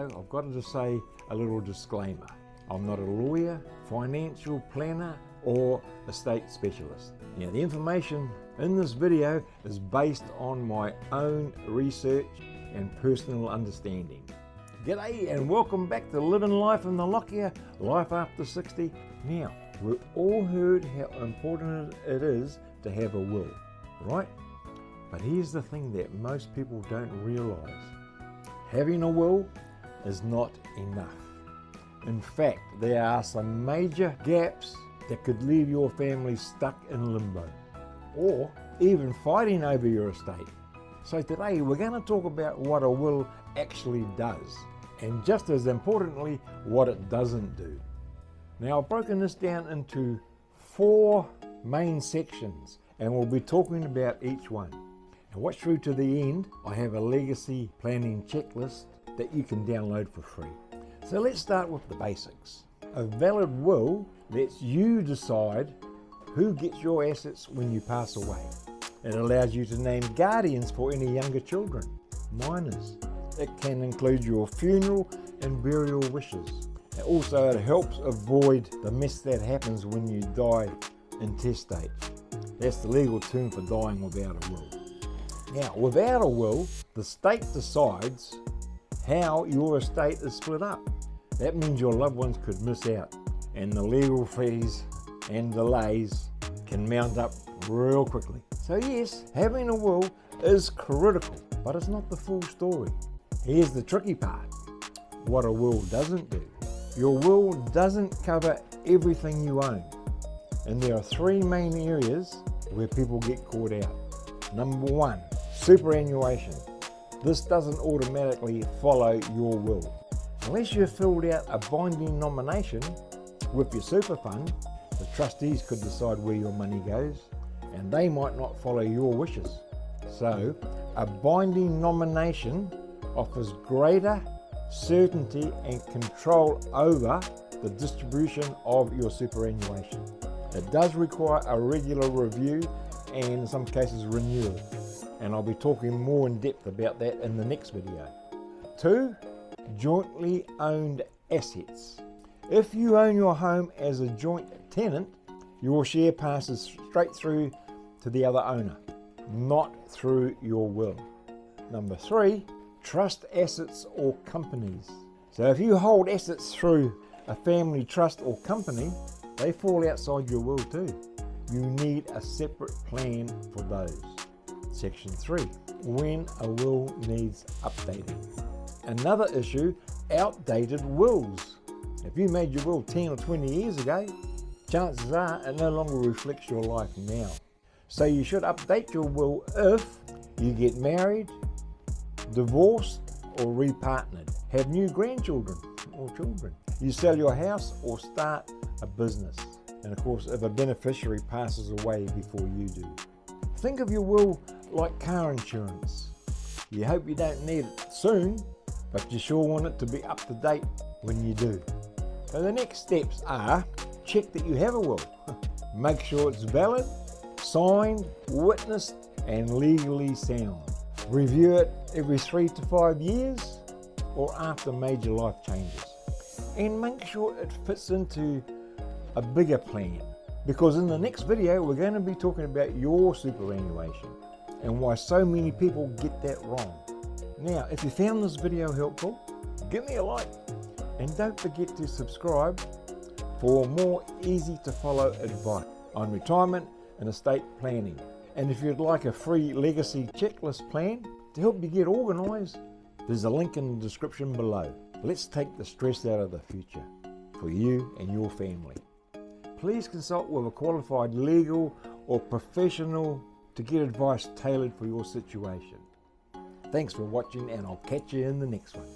video, I've got to say a little disclaimer. I'm not a lawyer, financial planner, or estate specialist. Now, the information in this video is based on my own research and personal understanding. G'day and welcome back to Living Life in the Lockyer, Life After 60. Now, we've all heard how important it is to have a will, right? But here's the thing that most people don't realise. Having a will is not enough. In fact, there are some major gaps that could leave your family stuck in limbo, or even fighting over your estate. So today we're going to talk about what a will actually does, and just as importantly, what it doesn't do. Now, I've broken this down into 4 main sections, and we'll be talking about each one. And watch through to the end. I have a legacy planning checklist that you can download for free. So let's start with the basics. A valid will lets you decide who gets your assets when you pass away. It allows you to name guardians for any younger children, minors. It can include your funeral and burial wishes. And also, it helps avoid the mess that happens when you die intestate. That's the legal term for dying without a will. Now, without a will, the state decides how your estate is split up. That means your loved ones could miss out, and the legal fees and delays can mount up real quickly. So yes, having a will is critical, but it's not the full story. Here's the tricky part: what a will doesn't do. Your will doesn't cover everything you own, and there are 3 main areas where people get caught out. Number 1, superannuation. This doesn't automatically follow your will. Unless you've filled out a binding nomination with your super fund, the trustees could decide where your money goes, and they might not follow your wishes. So, a binding nomination offers greater certainty and control over the distribution of your superannuation. It does require a regular review and in some cases renewal, and I'll be talking more in depth about that in the next video. 2, jointly owned assets. If you own your home as a joint tenant, your share passes straight through to the other owner, not through your will. Number 3, trust assets or companies. So if you hold assets through a family trust or company, they fall outside your will too. You need a separate plan for those. Section 3, when a will needs updating. Another issue, outdated wills. If you made your will 10 or 20 years ago, chances are it no longer reflects your life now. So you should update your will if you get married, divorced, or repartnered, have new grandchildren or children, you sell your house or start a business, and of course if a beneficiary passes away before you do. Think of your will like car insurance. You hope you don't need it soon, but you sure want it to be up to date when you do. So the next steps are: check that you have a will, make sure it's valid, signed, witnessed, and legally sound. Review it every 3 to 5 years or after major life changes, and make sure it fits into a bigger plan, because in the next video we're going to be talking about your superannuation and why so many people get that wrong. Now, if you found this video helpful, give me a like, and don't forget to subscribe for more easy to follow advice on retirement and estate planning. And if you'd like a free legacy checklist plan to help you get organised, there's a link in the description below. Let's take the stress out of the future for you and your family. Please consult with a qualified legal or professional to get advice tailored for your situation. Thanks for watching, and I'll catch you in the next one.